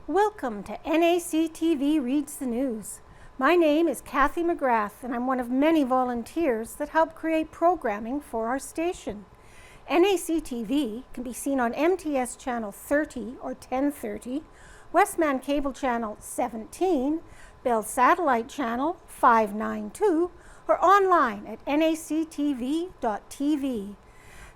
Welcome to NACTV Reads the News. My name is Cathy McGrath, and I'm one of many volunteers that help create programming for our station. NACTV can be seen on MTS Channel 30 or 1030, Westman Cable Channel 17, Bell Satellite Channel 592, or online at nactv.tv.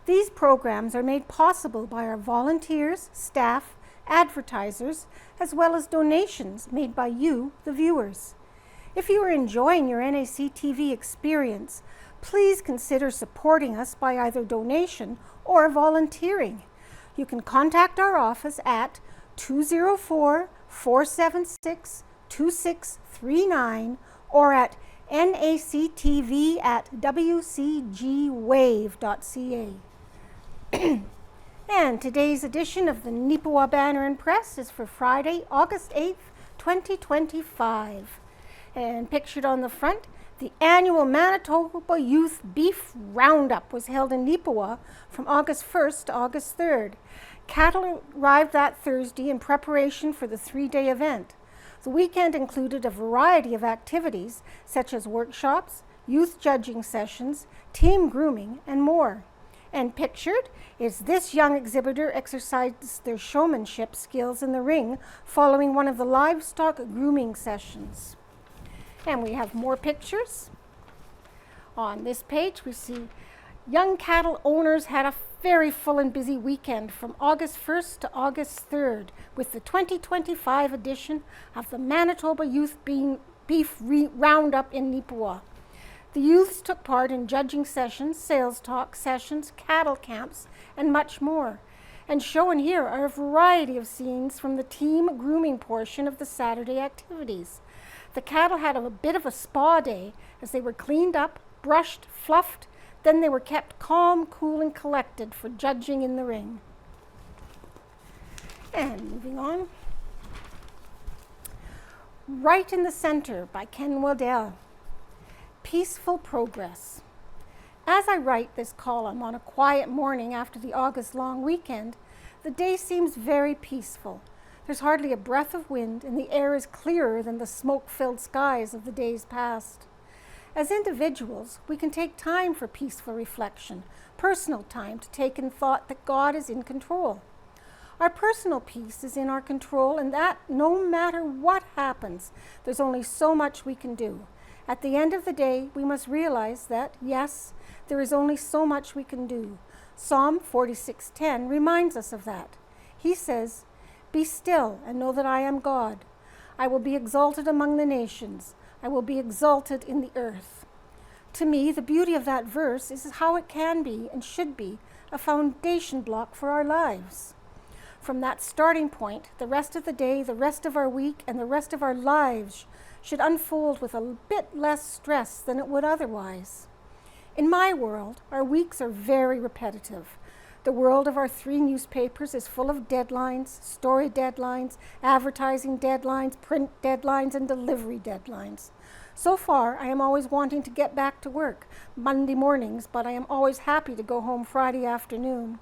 These programs are made possible by our volunteers, staff, advertisers, as well as donations made by you, the viewers. If you are enjoying your NACTV experience, please consider supporting us by either donation or volunteering. You can contact our office at 204-476-2639 or at nactv@wcgwave.ca. And today's edition of the Neepawa Banner and Press is for Friday, August 8th, 2025. And pictured on the front, the annual Manitoba Youth Beef Roundup was held in Neepawa from August 1st to August 3rd. Cattle arrived that Thursday in preparation for the three-day event. The weekend included a variety of activities such as workshops, youth judging sessions, team grooming, and more. And pictured is this young exhibitor exercised their showmanship skills in the ring following one of the livestock grooming sessions. And we have more pictures. On this page we see young cattle owners had a very full and busy weekend from August 1st to August 3rd with the 2025 edition of the Manitoba Youth Beef Roundup in Neepawa. The youths took part in judging sessions, sales talk sessions, cattle camps, and much more. And shown here are a variety of scenes from the team grooming portion of the Saturday activities. The cattle had a bit of a spa day as they were cleaned up, brushed, fluffed, then they were kept calm, cool, and collected for judging in the ring. And moving on. Right in the Center by Ken Waddell. Peaceful Progress. As I write this column on a quiet morning after the August long weekend, the day seems very peaceful. There's hardly a breath of wind, and the air is clearer than the smoke-filled skies of the days past. As individuals, we can take time for peaceful reflection, personal time to take in thought that God is in control. Our personal peace is in our control, and that no matter what happens, there's only so much we can do. At the end of the day, we must realize that, yes, there is only so much we can do. Psalm 46:10 reminds us of that. He says, "Be still and know that I am God. I will be exalted among the nations. I will be exalted in the earth." To me, the beauty of that verse is how it can be and should be a foundation block for our lives. From that starting point, the rest of the day, the rest of our week, and the rest of our lives should unfold with a bit less stress than it would otherwise. In my world, our weeks are very repetitive. The world of our three newspapers is full of deadlines, story deadlines, advertising deadlines, print deadlines, and delivery deadlines. So far, I am always wanting to get back to work Monday mornings, but I am always happy to go home Friday afternoon.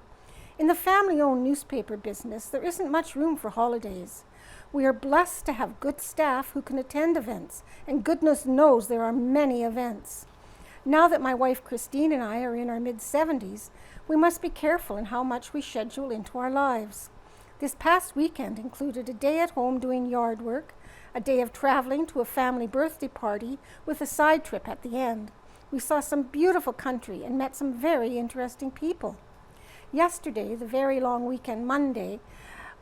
In the family-owned newspaper business, there isn't much room for holidays. We are blessed to have good staff who can attend events, and goodness knows there are many events. Now that my wife Christine and I are in our mid-70s, we must be careful in how much we schedule into our lives. This past weekend included a day at home doing yard work, a day of traveling to a family birthday party with a side trip at the end. We saw some beautiful country and met some very interesting people. Yesterday, the very long weekend Monday,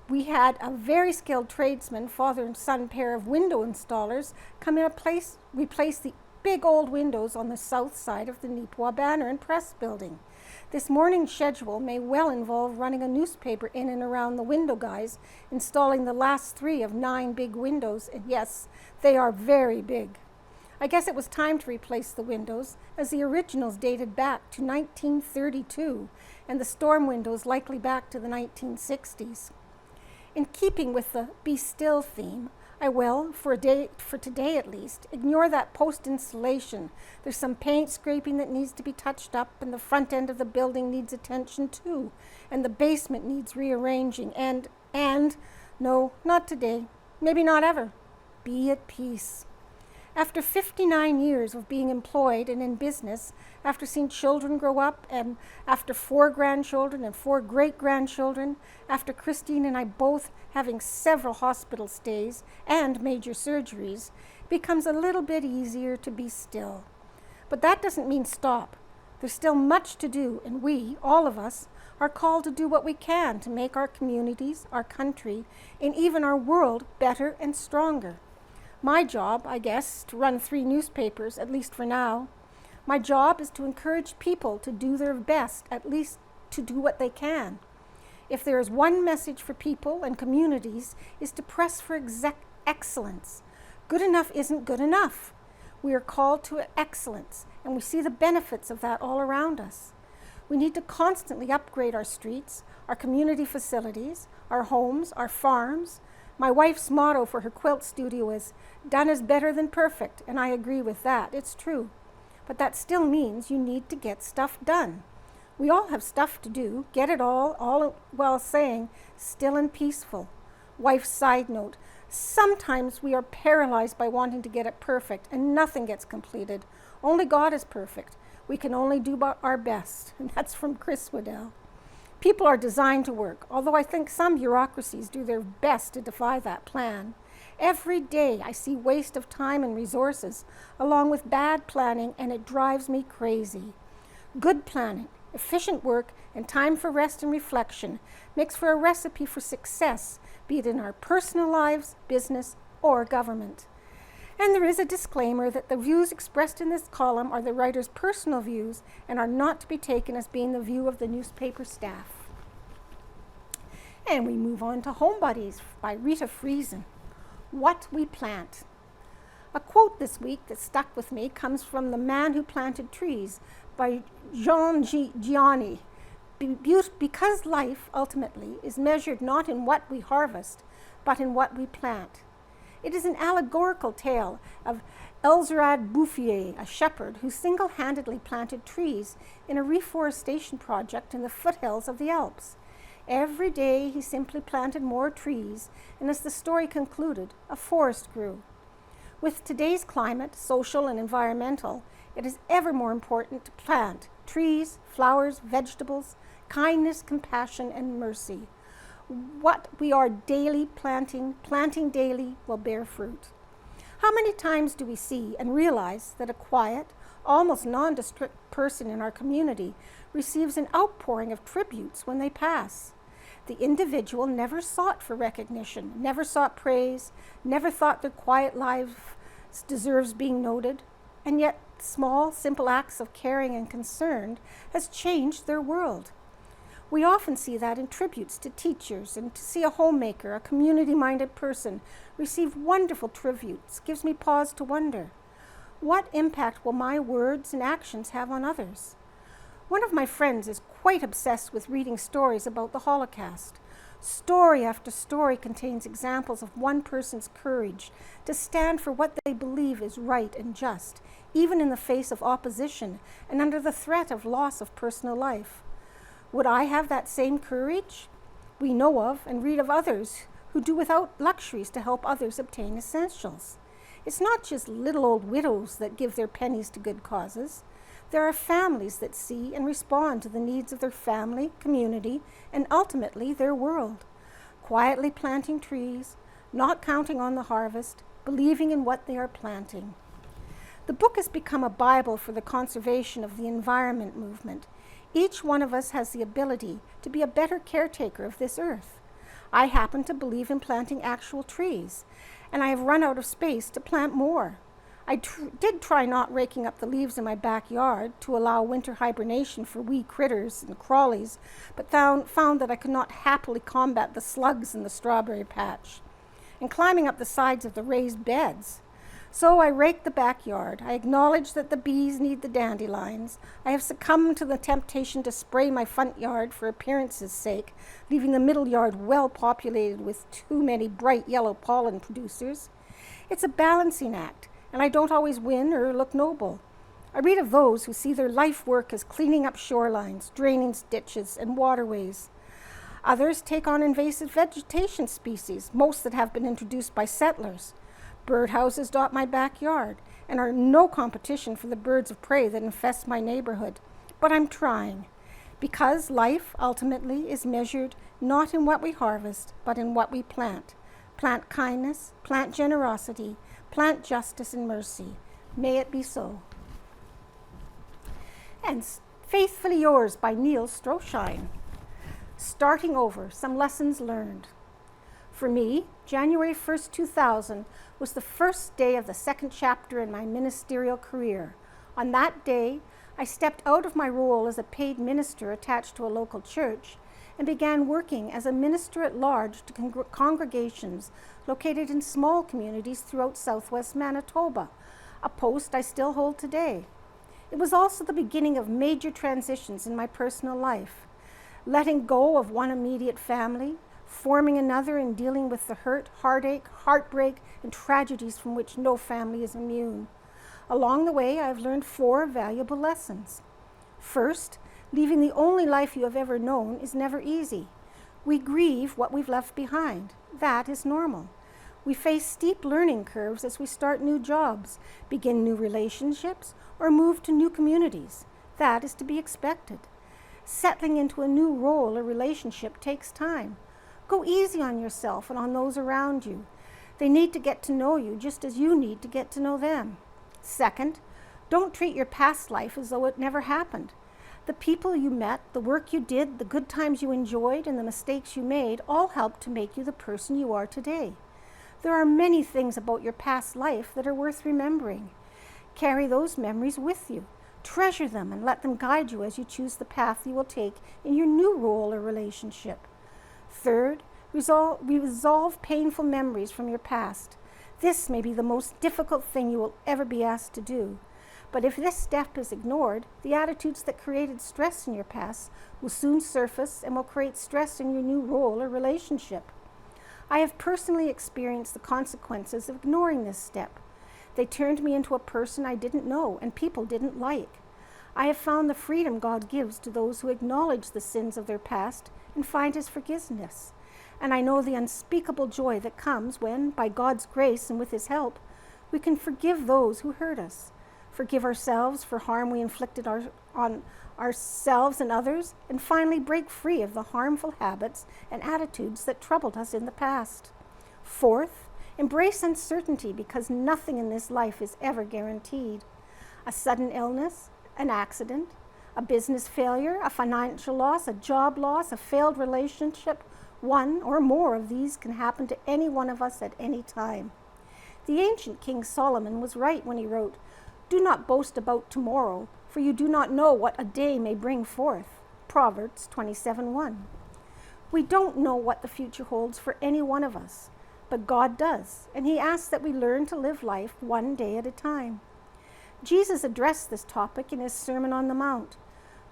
we had a very skilled tradesman, father and son pair of window installers, come in replace the big old windows on the south side of the Neepawa Banner and Press building. This morning's schedule may well involve running a newspaper in and around the window guys, installing the last 3 of 9 big windows, and yes, they are very big. I guess it was time to replace the windows, as the originals dated back to 1932, and the storm windows likely back to the 1960s. In keeping with the Be Still theme, I will, for today at least, ignore that post-installation. There's some paint scraping that needs to be touched up, and the front end of the building needs attention too, and the basement needs rearranging, and no, not today. maybe not ever. Be at peace. After 59 years of being employed and in business, after seeing children grow up, and after 4 grandchildren and 4 great-grandchildren, after Christine and I both having several hospital stays and major surgeries, it becomes a little bit easier to be still. But that doesn't mean stop. There's still much to do, and we, all of us, are called to do what we can to make our communities, our country, and even our world better and stronger. My job, I guess, to run 3 newspapers, at least for now. My job is to encourage people to do their best, at least to do what they can. If there is one message for people and communities, is to press for excellence. Good enough isn't good enough. We are called to excellence, and we see the benefits of that all around us. We need to constantly upgrade our streets, our community facilities, our homes, our farms. My wife's motto for her quilt studio is, "Done is better than perfect," and I agree with that. It's true. But that still means you need to get stuff done. We all have stuff to do. Get it all while saying, still and peaceful. Wife's side note, sometimes we are paralyzed by wanting to get it perfect, and nothing gets completed. Only God is perfect. We can only do our best. And that's from Chris Waddell. People are designed to work, although I think some bureaucracies do their best to defy that plan. Every day I see waste of time and resources, along with bad planning, and it drives me crazy. Good planning, efficient work, and time for rest and reflection makes for a recipe for success, be it in our personal lives, business, or government. And there is a disclaimer that the views expressed in this column are the writer's personal views and are not to be taken as being the view of the newspaper staff. And we move on to Home Buddies by Rita Friesen. What we plant. A quote this week that stuck with me comes from The Man Who Planted Trees by Jean Gianni. Because life, ultimately, is measured not in what we harvest, but in what we plant. It is an allegorical tale of Elzerad Bouffier, a shepherd who single-handedly planted trees in a reforestation project in the foothills of the Alps. Every day he simply planted more trees, and as the story concluded, a forest grew. With today's climate, social and environmental, it is ever more important to plant trees, flowers, vegetables, kindness, compassion, and mercy. What we are daily planting daily will bear fruit. How many times do we see and realize that a quiet, almost nondescript person in our community receives an outpouring of tributes when they pass? The individual never sought for recognition, never sought praise, never thought their quiet life deserves being noted, and yet small, simple acts of caring and concern has changed their world. We often see that in tributes to teachers, and to see a homemaker, a community-minded person, receive wonderful tributes gives me pause to wonder, what impact will my words and actions have on others? One of my friends is quite obsessed with reading stories about the Holocaust. Story after story contains examples of one person's courage to stand for what they believe is right and just, even in the face of opposition and under the threat of loss of personal life. Would I have that same courage? We know of and read of others who do without luxuries to help others obtain essentials. It's not just little old widows that give their pennies to good causes. There are families that see and respond to the needs of their family, community, and ultimately their world. Quietly planting trees, not counting on the harvest, believing in what they are planting. The book has become a Bible for the conservation of the environment movement. Each one of us has the ability to be a better caretaker of this earth. I happen to believe in planting actual trees, and I have run out of space to plant more. I did try not raking up the leaves in my backyard to allow winter hibernation for wee critters and crawlies, but found that I could not happily combat the slugs in the strawberry patch, and climbing up the sides of the raised beds. So I raked the backyard. I acknowledge that the bees need the dandelions. I have succumbed to the temptation to spray my front yard for appearance's sake, leaving the middle yard well populated with too many bright yellow pollen producers. It's a balancing act, and I don't always win or look noble. I read of those who see their life work as cleaning up shorelines, draining ditches, and waterways. Others take on invasive vegetation species, most that have been introduced by settlers. Birdhouses dot my backyard and are no competition for the birds of prey that infest my neighborhood. But I'm trying, because life ultimately is measured not in what we harvest, but in what we plant. Plant kindness, plant generosity, plant justice and mercy. May it be so. And Faithfully Yours by Neil Stroshine. Starting over, some lessons learned. For me, January 1st, 2000 was the first day of the second chapter in my ministerial career. On that day, I stepped out of my role as a paid minister attached to a local church and began working as a minister at large to congregations located in small communities throughout southwest Manitoba, a post I still hold today. It was also the beginning of major transitions in my personal life, letting go of one immediate family, forming another, and dealing with the hurt, heartache, heartbreak, and tragedies from which no family is immune. Along the way, I've learned 4 valuable lessons. First, leaving the only life you have ever known is never easy. We grieve what we've left behind. That is normal. We face steep learning curves as we start new jobs, begin new relationships, or move to new communities. That is to be expected. Settling into a new role or relationship takes time. Go easy on yourself and on those around you. They need to get to know you just as you need to get to know them. Second, don't treat your past life as though it never happened. The people you met, the work you did, the good times you enjoyed, and the mistakes you made all helped to make you the person you are today. There are many things about your past life that are worth remembering. Carry those memories with you. Treasure them and let them guide you as you choose the path you will take in your new role or relationship. Third, resolve painful memories from your past. This may be the most difficult thing you will ever be asked to do. But if this step is ignored, the attitudes that created stress in your past will soon surface and will create stress in your new role or relationship. I have personally experienced the consequences of ignoring this step. They turned me into a person I didn't know and people didn't like. I have found the freedom God gives to those who acknowledge the sins of their past and find His forgiveness. And I know the unspeakable joy that comes when, by God's grace and with His help, we can forgive those who hurt us, forgive ourselves for harm we inflicted on ourselves and others, and finally break free of the harmful habits and attitudes that troubled us in the past. Fourth, embrace uncertainty, because nothing in this life is ever guaranteed. A sudden illness, an accident, a business failure, a financial loss, a job loss, a failed relationship, one or more of these can happen to any one of us at any time. The ancient King Solomon was right when he wrote, "Do not boast about tomorrow, for you do not know what a day may bring forth." Proverbs 27:1. We don't know what the future holds for any one of us, but God does, and He asks that we learn to live life one day at a time. Jesus addressed this topic in His Sermon on the Mount.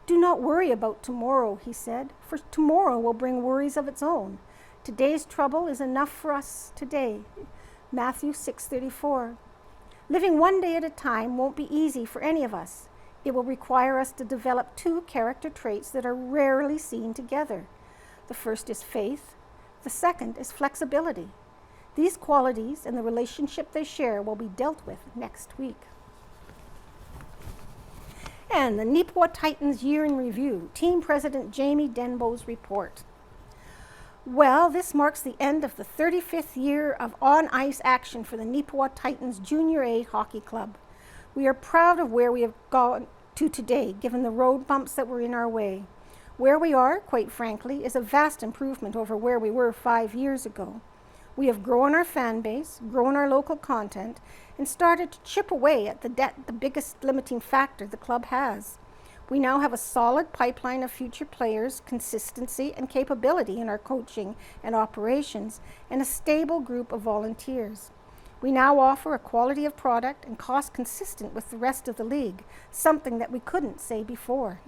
"Do not worry about tomorrow," He said, "for tomorrow will bring worries of its own. Today's trouble is enough for us today." Matthew 6:34. Living one day at a time won't be easy for any of us. It will require us to develop 2 character traits that are rarely seen together. The first is faith. The second is flexibility. These qualities and the relationship they share will be dealt with next week. And the Neepawa Titans Year in Review, Team President Jamie Denbo's report. Well, this marks the end of the 35th year of on-ice action for the Neepawa Titans Junior A Hockey Club. We are proud of where we have gone to today, given the road bumps that were in our way. Where we are, quite frankly, is a vast improvement over where we were 5 years ago. We have grown our fan base, grown our local content, and started to chip away at the biggest limiting factor the club has. We now have a solid pipeline of future players, consistency and capability in our coaching and operations, and a stable group of volunteers. We now offer a quality of product and cost consistent with the rest of the league, something that we couldn't say before.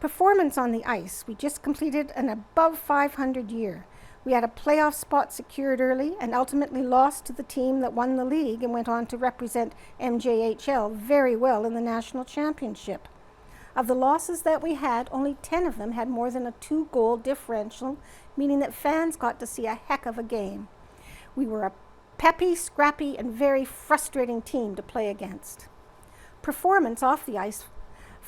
Performance on the ice. We just completed an above 500 year. We had a playoff spot secured early and ultimately lost to the team that won the league and went on to represent MJHL very well in the national championship. Of the losses that we had, only 10 of them had more than a 2-goal differential, meaning that fans got to see a heck of a game. We were a peppy, scrappy, and very frustrating team to play against. Performance off the ice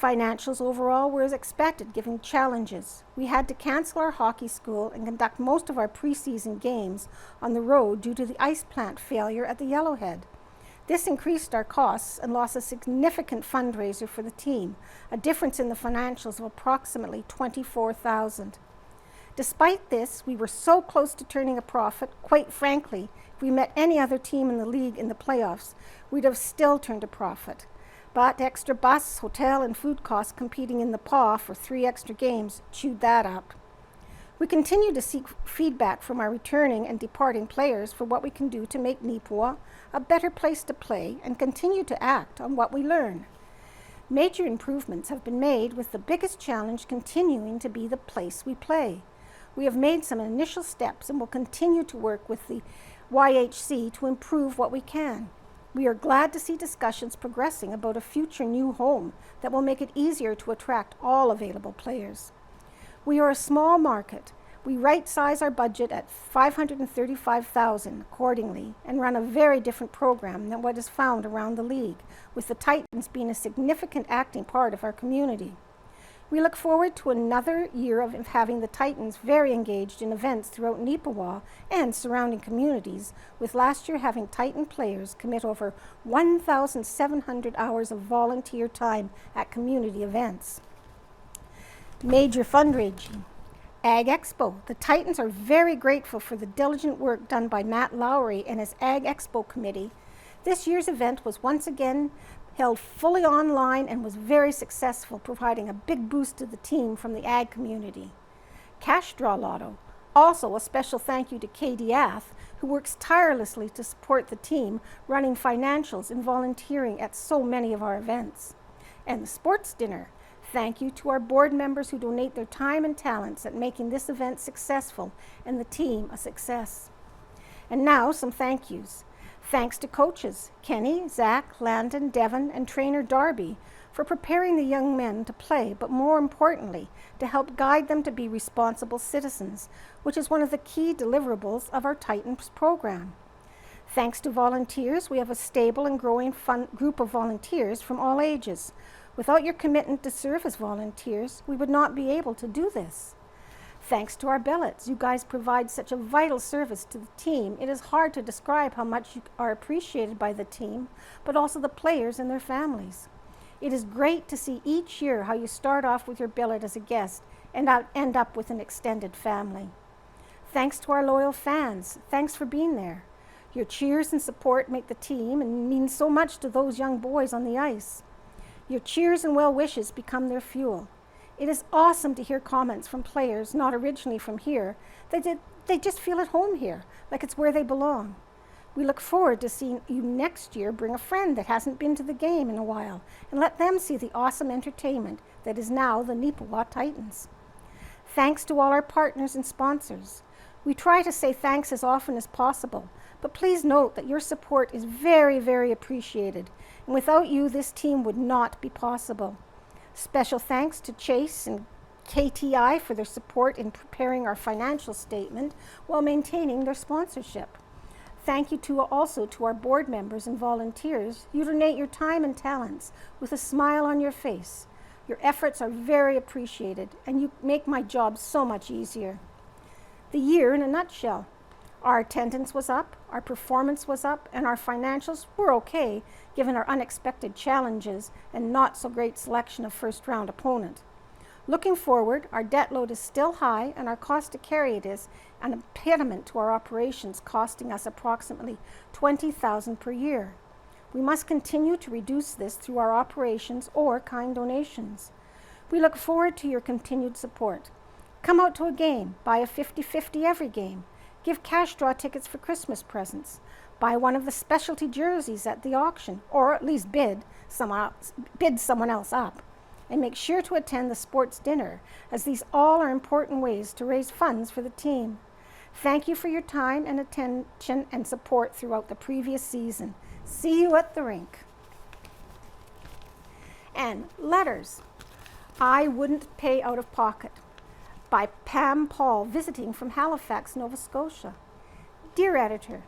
financials overall were as expected, given challenges. We had to cancel our hockey school and conduct most of our preseason games on the road due to the ice plant failure at the Yellowhead. This increased our costs and lost a significant fundraiser for the team, a difference in the financials of approximately $24,000. Despite this, we were so close to turning a profit. Quite frankly, if we met any other team in the league in the playoffs, we'd have still turned a profit. But extra bus, hotel, and food costs competing in the PAW for 3 extra games chewed that up. We continue to seek feedback from our returning and departing players for what we can do to make Neepawa a better place to play and continue to act on what we learn. Major improvements have been made, with the biggest challenge continuing to be the place we play. We have made some initial steps and will continue to work with the YHC to improve what we can. We are glad to see discussions progressing about a future new home that will make it easier to attract all available players. We are a small market. We right-size our budget at $535,000 accordingly and run a very different program than what is found around the league, with the Titans being a significant acting part of our community. We look forward to another year of having the Titans very engaged in events throughout Neepawa and surrounding communities, with last year having Titan players commit over 1,700 hours of volunteer time at community events. Major fundraising. Ag Expo. The Titans are very grateful for the diligent work done by Matt Lowry and his Ag Expo committee. This year's event was once again held fully online and was very successful, providing a big boost to the team from the ag community. Cash Draw Lotto. Also a special thank you to Cathy, who works tirelessly to support the team, running financials and volunteering at so many of our events. And the Sports Dinner. Thank you to our board members who donate their time and talents at making this event successful and the team a success. And now some thank yous. Thanks to coaches Kenny, Zach, Landon, Devon, and trainer Darby for preparing the young men to play, but more importantly, to help guide them to be responsible citizens, which is one of the key deliverables of our Titans program. Thanks to volunteers, we have a stable and growing fun group of volunteers from all ages. Without your commitment to serve as volunteers, we would not be able to do this. Thanks to our billets, you guys provide such a vital service to the team. It is hard to describe how much you are appreciated by the team, but also the players and their families. It is great to see each year how you start off with your billet as a guest and end up with an extended family. Thanks to our loyal fans. Thanks for being there. Your cheers and support make the team and mean so much to those young boys on the ice. Your cheers and well wishes become their fuel. It is awesome to hear comments from players not originally from here. They just feel at home here, like it's where they belong. We look forward to seeing you next year bring a friend that hasn't been to the game in a while and let them see the awesome entertainment that is now the Neepawa Titans. Thanks to all our partners and sponsors. We try to say thanks as often as possible, but please note that your support is very, very appreciated, and without you, this team would not be possible. Special thanks to Chase and KTI for their support in preparing our financial statement while maintaining their sponsorship. Thank you also to our board members and volunteers. You donate your time and talents with a smile on your face. Your efforts are very appreciated, and you make my job so much easier. The year in a nutshell. Our attendance was up, our performance was up, and our financials were okay, given our unexpected challenges and not so great selection of first-round opponent. Looking forward, our debt load is still high, and our cost to carry it is an impediment to our operations, costing us approximately $20,000 per year. We must continue to reduce this through our operations or kind donations. We look forward to your continued support. Come out to a game, buy a 50-50 every game. Give cash draw tickets for Christmas presents. Buy one of the specialty jerseys at the auction, or at least bid someone else up. And make sure to attend the sports dinner, as these all are important ways to raise funds for the team. Thank you for your time and attention and support throughout the previous season. See you at the rink. And letters. I Wouldn't Pay Out of Pocket by Pam Paul, visiting from Halifax, Nova Scotia. Dear Editor,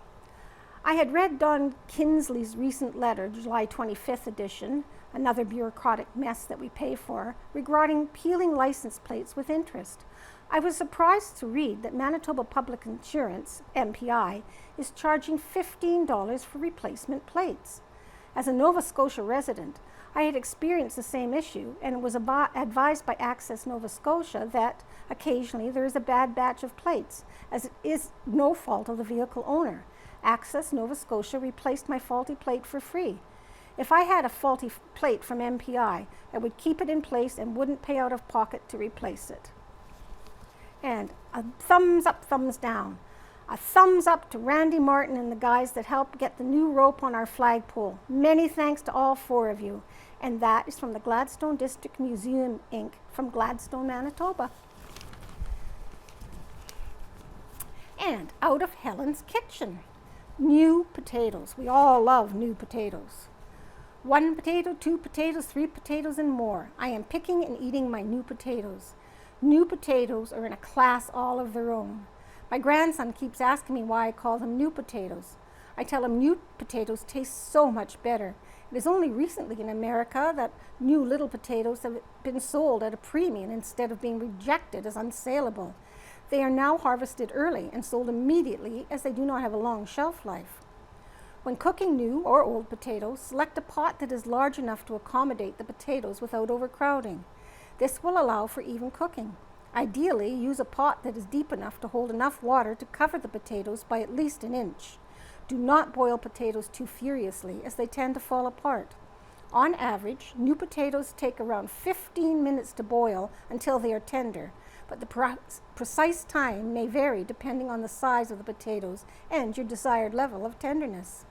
I had read Don Kinsley's recent letter, July 25th edition, another bureaucratic mess that we pay for, regarding peeling license plates with interest. I was surprised to read that Manitoba Public Insurance, MPI, is charging $15 for replacement plates. As a Nova Scotia resident, I had experienced the same issue and was advised by Access Nova Scotia that occasionally there is a bad batch of plates, as it is no fault of the vehicle owner. Access Nova Scotia replaced my faulty plate for free. If I had a faulty plate from MPI, I would keep it in place and wouldn't pay out of pocket to replace it. And a thumbs up, thumbs down. A thumbs up to Randy Martin and the guys that helped get the new rope on our flagpole. Many thanks to all four of you. And that is from the Gladstone District Museum, Inc. from Gladstone, Manitoba. And out of Helen's kitchen. New potatoes. We all love new potatoes. 1 potato, 2 potatoes, 3 potatoes, and more. I am picking and eating my new potatoes. New potatoes are in a class all of their own. My grandson keeps asking me why I call them new potatoes. I tell him new potatoes taste so much better. It is only recently in America that new little potatoes have been sold at a premium instead of being rejected as unsaleable. They are now harvested early and sold immediately, as they do not have a long shelf life. When cooking new or old potatoes, select a pot that is large enough to accommodate the potatoes without overcrowding. This will allow for even cooking. Ideally, use a pot that is deep enough to hold enough water to cover the potatoes by at least an inch. Do not boil potatoes too furiously, as they tend to fall apart. On average, new potatoes take around 15 minutes to boil until they are tender, but the precise time may vary depending on the size of the potatoes and your desired level of tenderness.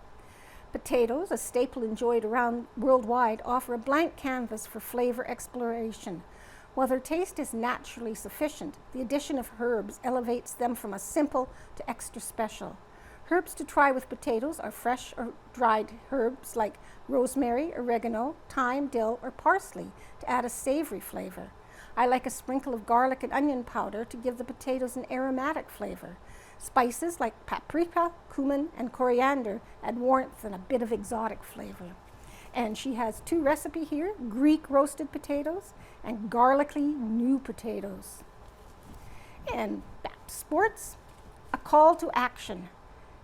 Potatoes, a staple enjoyed around worldwide, offer a blank canvas for flavor exploration. While their taste is naturally sufficient, the addition of herbs elevates them from a simple to extra special. Herbs to try with potatoes are fresh or dried herbs like rosemary, oregano, thyme, dill, or parsley to add a savory flavor. I like a sprinkle of garlic and onion powder to give the potatoes an aromatic flavor. Spices like paprika, cumin, and coriander add warmth and a bit of exotic flavor. And she has 2 recipes here, Greek roasted potatoes and garlicky new potatoes. And back to sports, a call to action.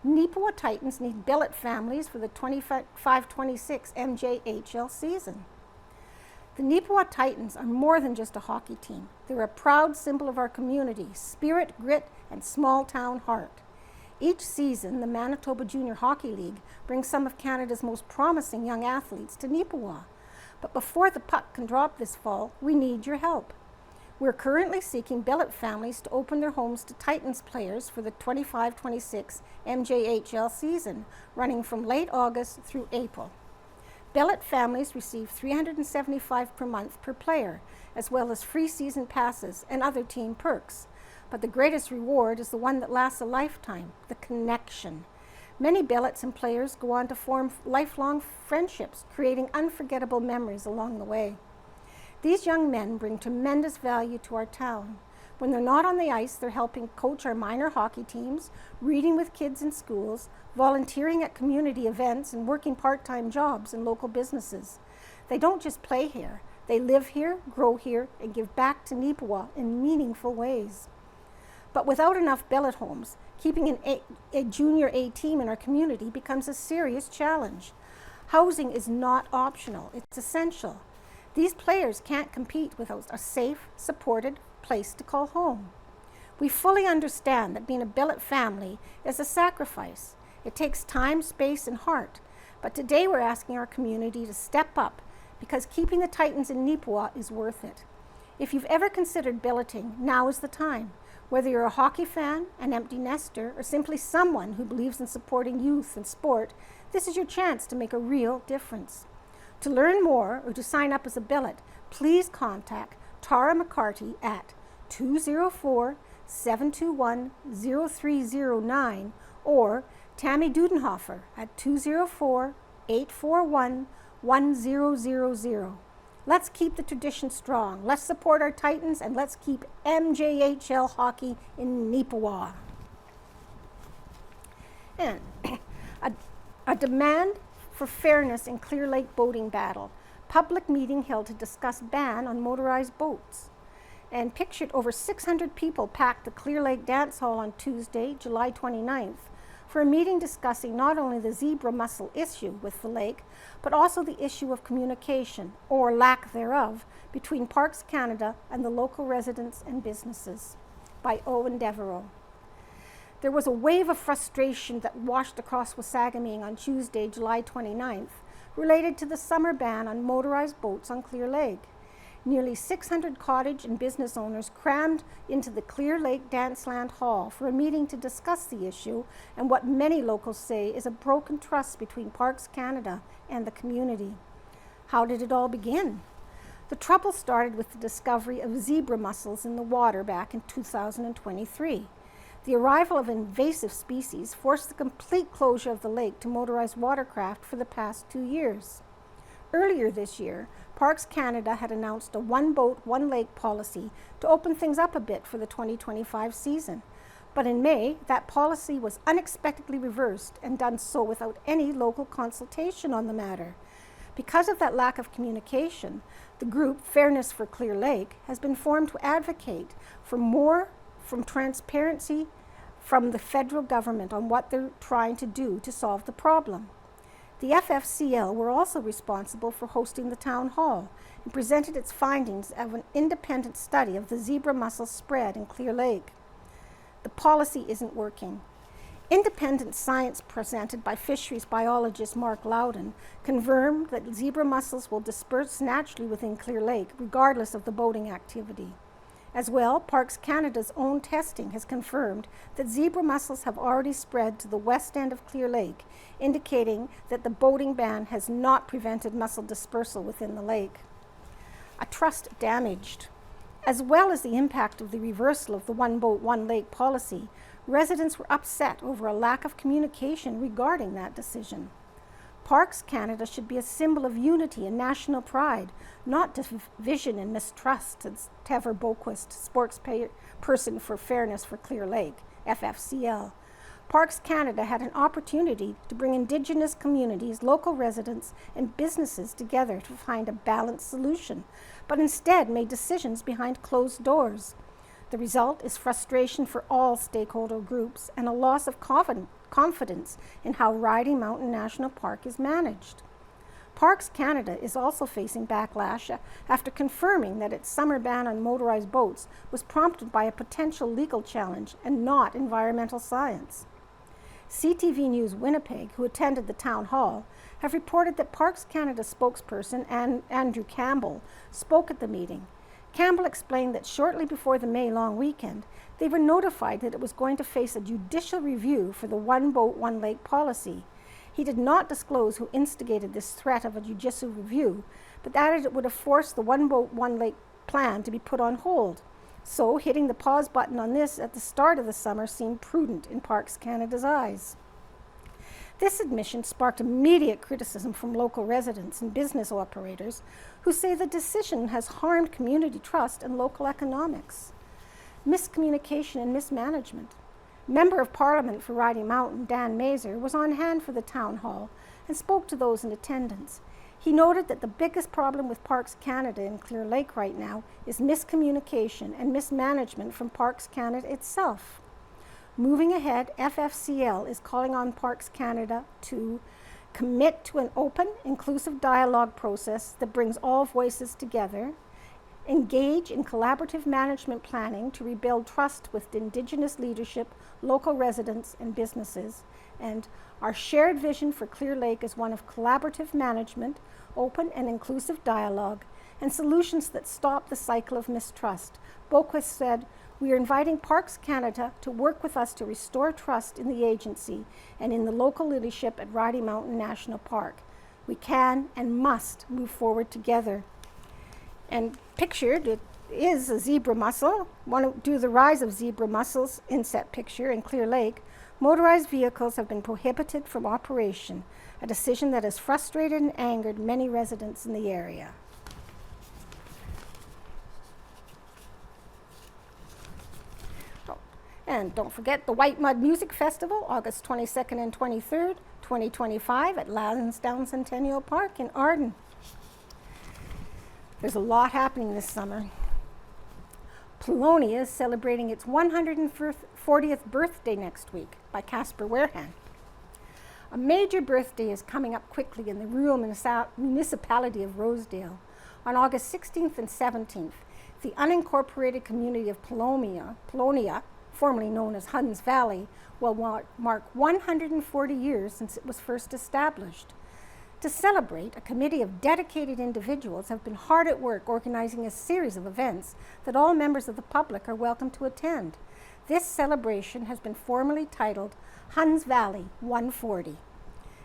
Neepawa Titans need billet families for the 25-26 MJHL season. The Neepawa Titans are more than just a hockey team. They're a proud symbol of our community, spirit, grit, and small town heart. Each season, the Manitoba Junior Hockey League brings some of Canada's most promising young athletes to Neepawa. But before the puck can drop this fall, we need your help. We're currently seeking billet families to open their homes to Titans players for the 25-26 MJHL season, running from late August through April. Billet families receive $375 per month per player, as well as free season passes and other team perks. But the greatest reward is the one that lasts a lifetime, the connection. Many billets and players go on to form lifelong friendships, creating unforgettable memories along the way. These young men bring tremendous value to our town. When they're not on the ice, they're helping coach our minor hockey teams, reading with kids in schools, volunteering at community events, and working part-time jobs in local businesses. They don't just play here. They live here, grow here, and give back to Neepawa in meaningful ways. But without enough billet homes, keeping a junior A team in our community becomes a serious challenge. Housing is not optional, it's essential. These players can't compete without a safe, supported place to call home. We fully understand that being a billet family is a sacrifice. It takes time, space, and heart. But today we're asking our community to step up because keeping the Titans in Neepawa is worth it. If you've ever considered billeting, now is the time. Whether you're a hockey fan, an empty nester, or simply someone who believes in supporting youth and sport, this is your chance to make a real difference. To learn more or to sign up as a billet, please contact Tara McCarty at 204-721-0309 or Tammy Dudenhofer at 204-841-1000. Let's keep the tradition strong. Let's support our Titans, and let's keep MJHL hockey in Neepawa. And a demand for fairness in Clear Lake boating battle. Public meeting held to discuss ban on motorized boats. And pictured over 600 people packed the Clear Lake Dance Hall on Tuesday, July 29th, for a meeting discussing not only the zebra mussel issue with the lake, but also the issue of communication, or lack thereof, between Parks Canada and the local residents and businesses. By Owen Devereaux. There was a wave of frustration that washed across Wasagaming on Tuesday, July 29th, related to the summer ban on motorized boats on Clear Lake. Nearly 600 cottage and business owners crammed into the Clear Lake Danceland Hall for a meeting to discuss the issue and what many locals say is a broken trust between Parks Canada and the community. How did it all begin? The trouble started with the discovery of zebra mussels in the water back in 2023. The arrival of invasive species forced the complete closure of the lake to motorized watercraft for the past 2 years. Earlier this year, Parks Canada had announced a one boat, one lake policy to open things up a bit for the 2025 season. But in May, that policy was unexpectedly reversed and done so without any local consultation on the matter. Because of that lack of communication, the group Fairness for Clear Lake has been formed to advocate for more from transparency from the federal government on what they're trying to do to solve the problem. The FFCL were also responsible for hosting the town hall and presented its findings of an independent study of the zebra mussel spread in Clear Lake. The policy isn't working. Independent science presented by fisheries biologist Mark Loudon confirmed that zebra mussels will disperse naturally within Clear Lake regardless of the boating activity. As well, Parks Canada's own testing has confirmed that zebra mussels have already spread to the west end of Clear Lake, indicating that the boating ban has not prevented mussel dispersal within the lake. A trust damaged. As well as the impact of the reversal of the one boat, one lake policy, residents were upset over a lack of communication regarding that decision. Parks Canada should be a symbol of unity and national pride, not division and mistrust, said Tever Boquist, spokesperson for Fairness for Clear Lake, FFCL. Parks Canada had an opportunity to bring Indigenous communities, local residents, and businesses together to find a balanced solution, but instead made decisions behind closed doors. The result is frustration for all stakeholder groups and a loss of confidence in how Riding Mountain National Park is managed. Parks Canada is also facing backlash after confirming that its summer ban on motorized boats was prompted by a potential legal challenge and not environmental science. CTV News Winnipeg, who attended the town hall, have reported that Parks Canada spokesperson Andrew Campbell spoke at the meeting. Campbell explained that shortly before the May long weekend, they were notified that it was going to face a judicial review for the one boat, one lake policy. He did not disclose who instigated this threat of a judicial review, but added it would have forced the one boat, one lake plan to be put on hold. So hitting the pause button on this at the start of the summer seemed prudent in Parks Canada's eyes. This admission sparked immediate criticism from local residents and business operators who say the decision has harmed community trust and local economics. Miscommunication and mismanagement. Member of Parliament for Riding Mountain, Dan Mazur, was on hand for the town hall and spoke to those in attendance. He noted that the biggest problem with Parks Canada in Clear Lake right now is miscommunication and mismanagement from Parks Canada itself. Moving ahead, FFCL is calling on Parks Canada to commit to an open, inclusive dialogue process that brings all voices together, engage in collaborative management planning to rebuild trust with Indigenous leadership, local residents, and businesses, and our shared vision for Clear Lake is one of collaborative management, open and inclusive dialogue, and solutions that stop the cycle of mistrust. Boquist said, "We are inviting Parks Canada to work with us to restore trust in the agency and in the local leadership at Riding Mountain National Park. We can and must move forward together." And pictured, it is a zebra mussel. Due to the rise of zebra mussels, inset picture in Clear Lake, motorized vehicles have been prohibited from operation, a decision that has frustrated and angered many residents in the area. And don't forget the White Mud Music Festival, August 22nd and 23rd, 2025 at Lansdowne Centennial Park in Arden. There's a lot happening this summer. Polonia is celebrating its 140th birthday next week by Casper Wehrhan. A major birthday is coming up quickly in the rural municipality of Rosedale. On August 16th and 17th, the unincorporated community of Polonia, formerly known as Huns Valley, will mark 140 years since it was first established. To celebrate, a committee of dedicated individuals have been hard at work organizing a series of events that all members of the public are welcome to attend. This celebration has been formally titled Huns Valley 140.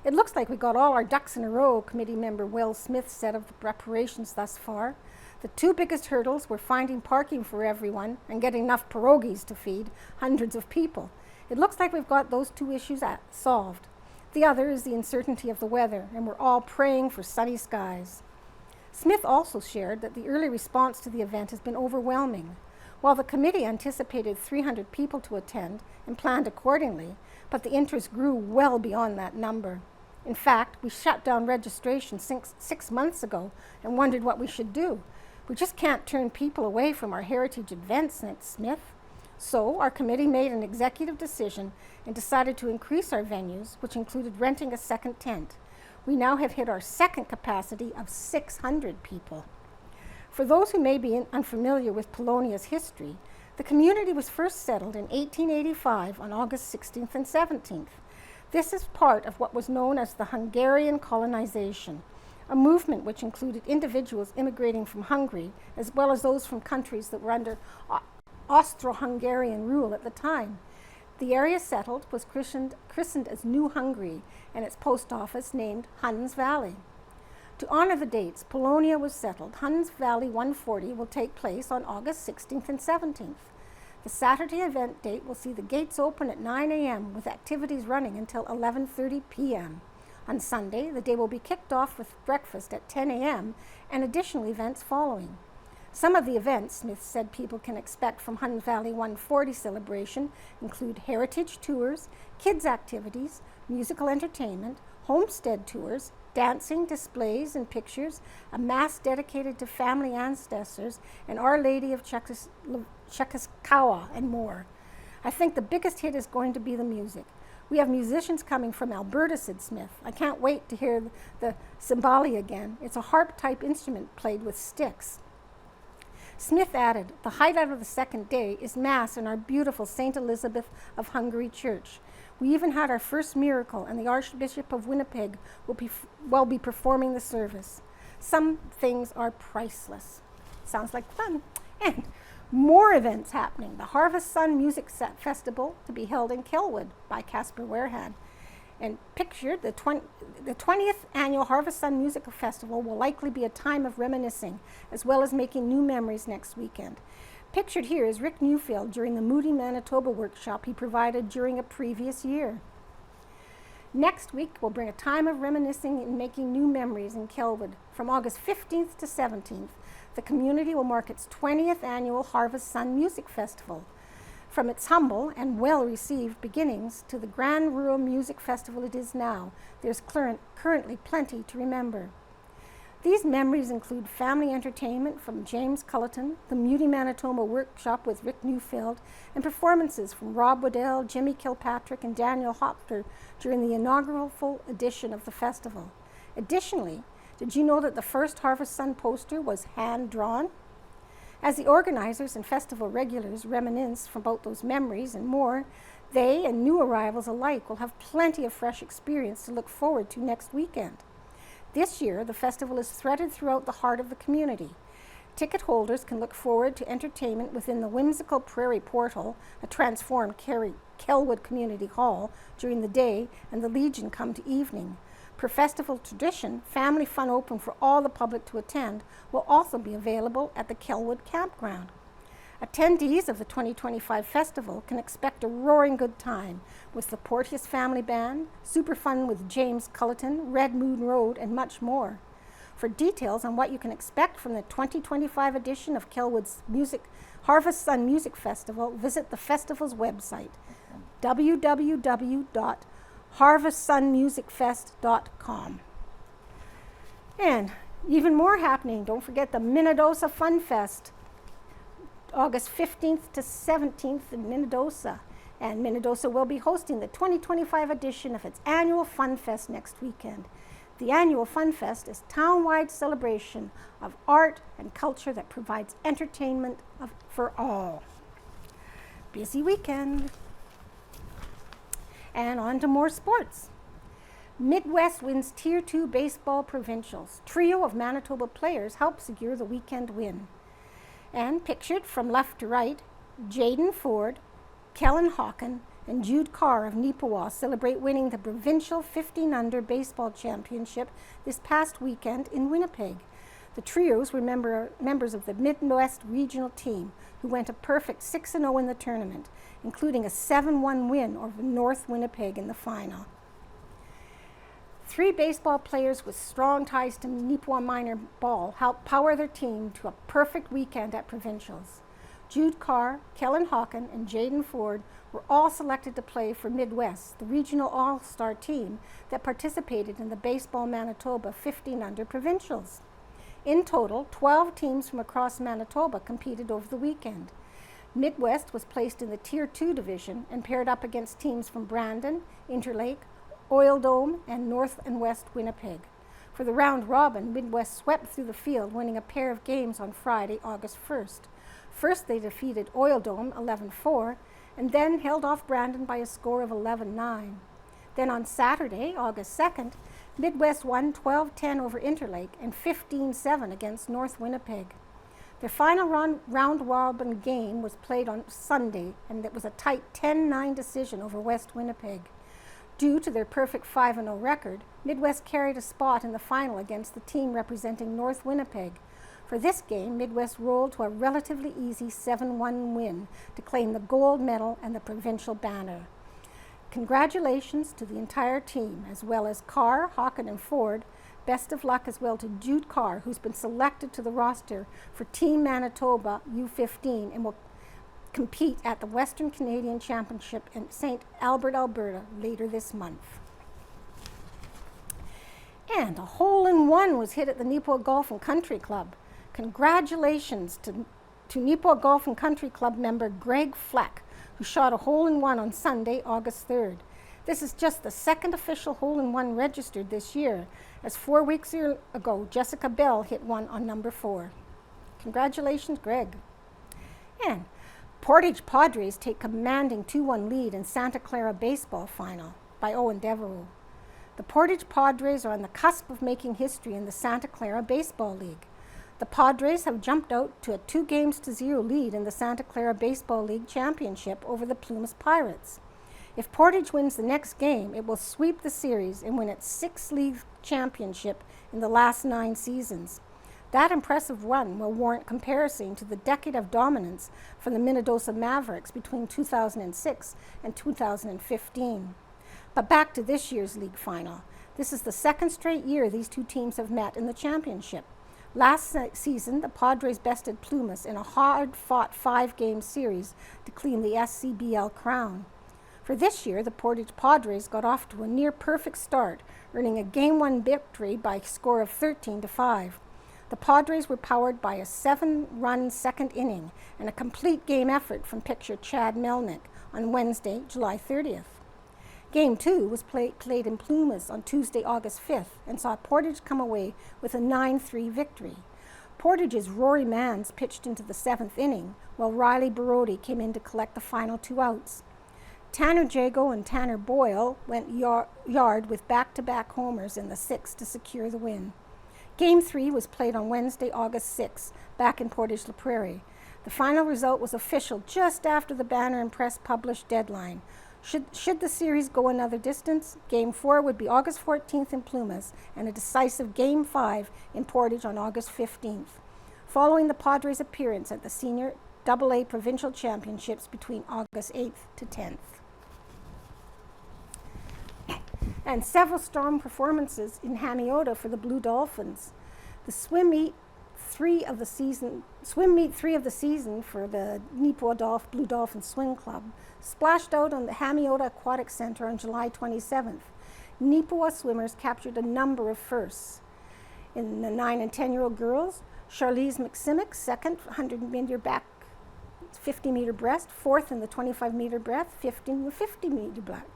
It looks like we got all our ducks in a row, committee member Will Smith said of the preparations thus far. The two biggest hurdles were finding parking for everyone and getting enough pierogies to feed hundreds of people. It looks like we've got those two issues solved. The other is the uncertainty of the weather, and we're all praying for sunny skies. Smith also shared that the early response to the event has been overwhelming. While the committee anticipated 300 people to attend and planned accordingly, but the interest grew well beyond that number. In fact, we shut down registration 6 months ago and wondered what we should do. We just can't turn people away from our heritage events, said Smith. So our committee made an executive decision and decided to increase our venues, which included renting a second tent. We now have hit our second capacity of 600 people. For those who may be unfamiliar with Polonia's history, the community was first settled in 1885 on August 16th and 17th. This is part of what was known as the Hungarian colonization, a movement which included individuals immigrating from Hungary, as well as those from countries that were under Austro-Hungarian rule at the time. The area settled was christened as New Hungary, and its post office named Huns Valley. To honor the dates Polonia was settled, Huns Valley 140 will take place on August 16th and 17th. The Saturday event date will see the gates open at 9 a.m. with activities running until 11:30 p.m. On Sunday, the day will be kicked off with breakfast at 10 a.m. and additional events following. Some of the events Smith said people can expect from Huns Valley 140 celebration include heritage tours, kids activities, musical entertainment, homestead tours, dancing, displays and pictures, a mass dedicated to family ancestors, and Our Lady of Czechoslovakia, and more. I think the biggest hit is going to be the music. We have musicians coming from Alberta, said Smith. I can't wait to hear the cymbali again. It's a harp-type instrument played with sticks. Smith added, the highlight of the second day is Mass in our beautiful St. Elizabeth of Hungary church. We even had our first miracle, and the Archbishop of Winnipeg will be performing the service. Some things are priceless. Sounds like fun. And more events happening. The Harvest Sun Music Festival to be held in Kelwood by Casper Wehrhan. And pictured, the 20th annual Harvest Sun Music Festival will likely be a time of reminiscing, as well as making new memories next weekend. Pictured here is Rick Newfield during the Moody, Manitoba workshop he provided during a previous year. Next week, we'll bring a time of reminiscing and making new memories in Kelwood. From August 15th to 17th, the community will mark its 20th annual Harvest Sun Music Festival. From its humble and well-received beginnings to the grand rural music festival it is now, there's currently plenty to remember. These memories include family entertainment from James Culleton, the Moody, Manitoba workshop with Rick Newfield, and performances from Rob Waddell, Jimmy Kilpatrick, and Daniel Hopter during the inaugural full edition of the festival. Additionally, did you know that the first Harvest Sun poster was hand-drawn? As the organizers and festival regulars reminisce about those memories and more, they and new arrivals alike will have plenty of fresh experience to look forward to next weekend. This year, the festival is threaded throughout the heart of the community. Ticket holders can look forward to entertainment within the whimsical Prairie Portal, a transformed Kelwood Community Hall, during the day, and the Legion come to evening. Per festival tradition, family fun open for all the public to attend will also be available at the Kelwood Campground. Attendees of the 2025 festival can expect a roaring good time with the Porteous Family Band, super fun with James Culleton, Red Moon Road, and much more. For details on what you can expect from the 2025 edition of Kelwood's Harvest Sun Music Festival, visit the festival's website, www.harvestsunmusicfest.com. And even more happening, don't forget the Minnedosa Fun Fest, August 15th to 17th in Minnedosa. And Minnedosa will be hosting the 2025 edition of its annual Fun Fest next weekend. The annual Fun Fest is a town-wide celebration of art and culture that provides entertainment for all. Busy weekend. And on to more sports. Midwest wins Tier 2 baseball provincials. Trio of Manitoba players help secure the weekend win. And pictured from left to right, Jaden Ford, Kellen Hawken, and Jude Carr of Neepawa celebrate winning the provincial 15-under baseball championship this past weekend in Winnipeg. The trios were members of the Midwest regional team who went a perfect 6-0 in the tournament, including a 7-1 win over North Winnipeg in the final. 3 baseball players with strong ties to Neepawa minor ball helped power their team to a perfect weekend at provincials. Jude Carr, Kellen Hawken, and Jaden Ford were all selected to play for Midwest, the regional all-star team that participated in the Baseball Manitoba 15-under provincials. In total, 12 teams from across Manitoba competed over the weekend. Midwest was placed in the Tier 2 division and paired up against teams from Brandon, Interlake, Oil Dome, and North and West Winnipeg. For the round robin, Midwest swept through the field, winning a pair of games on Friday, August 1st. First, they defeated Oil Dome 11-4, and then held off Brandon by a score of 11-9. Then on Saturday, August 2nd, Midwest won 12-10 over Interlake and 15-7 against North Winnipeg. Their final round-robin game was played on Sunday, and it was a tight 10-9 decision over West Winnipeg. Due to their perfect 5-0 record, Midwest carried a spot in the final against the team representing North Winnipeg. For this game, Midwest rolled to a relatively easy 7-1 win to claim the gold medal and the provincial banner. Congratulations to the entire team, as well as Carr, Hawken, and Ford. Best of luck as well to Jude Carr, who's been selected to the roster for Team Manitoba U15 and will compete at the Western Canadian Championship in St. Albert, Alberta later this month. And a hole-in-one was hit at the Neepawa Golf and Country Club. Congratulations to Neepawa Golf and Country Club member Greg Fleck, who shot a hole-in-one on Sunday, August 3rd. This is just the second official hole-in-one registered this year, as 4 weeks ago, Jessica Bell hit one on number 4. Congratulations, Greg. And Portage Padres take commanding 2-1 lead in Santa Clara baseball final by Owen Devereaux. The Portage Padres are on the cusp of making history in the Santa Clara Baseball League. The Padres have jumped out to a 2-0 lead in the Santa Clara Baseball League Championship over the Plumas Pirates. If Portage wins the next game, it will sweep the series and win its 6th league championship in the last 9 seasons. That impressive run will warrant comparison to the decade of dominance from the Minnedosa Mavericks between 2006 and 2015. But back to this year's league final. This is the 2nd straight year these two teams have met in the championship. Last season, the Padres bested Plumas in a hard-fought 5-game series to claim the SCBL crown. For this year, the Portage Padres got off to a near-perfect start, earning a Game 1 victory by a score of 13-5. The Padres were powered by a 7-run second inning and a complete game effort from pitcher Chad Melnick on Wednesday, July 30th. Game 2 was played in Plumas on Tuesday, August 5th, and saw Portage come away with a 9-3 victory. Portage's Rory Mans pitched into the 7th inning, while Riley Barodi came in to collect the final 2 outs. Tanner Jago and Tanner Boyle went yard with back-to-back homers in the 6th to secure the win. Game 3 was played on Wednesday, August 6th, back in Portage La Prairie. The final result was official just after the Banner and Press published deadline. Should the series go another distance, Game 4 would be August 14th in Plumas and a decisive Game 5 in Portage on August 15th, following the Padres' appearance at the Senior AA Provincial Championships between August 8th to 10th. And several strong performances in Hamiota for the Blue Dolphins. The swim meet 3 of the season for the Neepawa Blue Dolphin Swim Club splashed out on the Hamiota Aquatic Center on July 27th. Neepawa swimmers captured a number of firsts. In the 9 and 10-year-old girls, Charlize McSimic, second, 100-meter back, 50-meter breast, fourth in the 25-meter breast, fifth in the 50-meter black.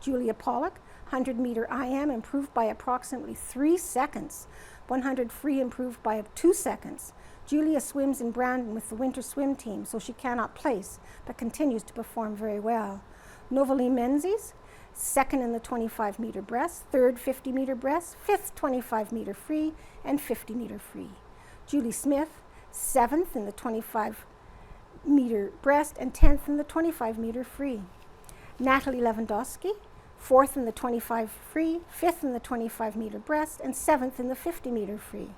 Julia Pollock, 100-meter IM, improved by approximately 3 seconds. 100 free improved by 2 seconds. Julia swims in Brandon with the winter swim team, so she cannot place, but continues to perform very well. Novalee Menzies, second in the 25-meter breast, third 50-meter breast, fifth 25-meter free, and 50-meter free. Julie Smith, 7th in the 25-meter breast and 10th in the 25-meter free. Natalie Lewandowski, 4th in the 25 free, 5th in the 25-meter breast, and 7th in the 50-meter free.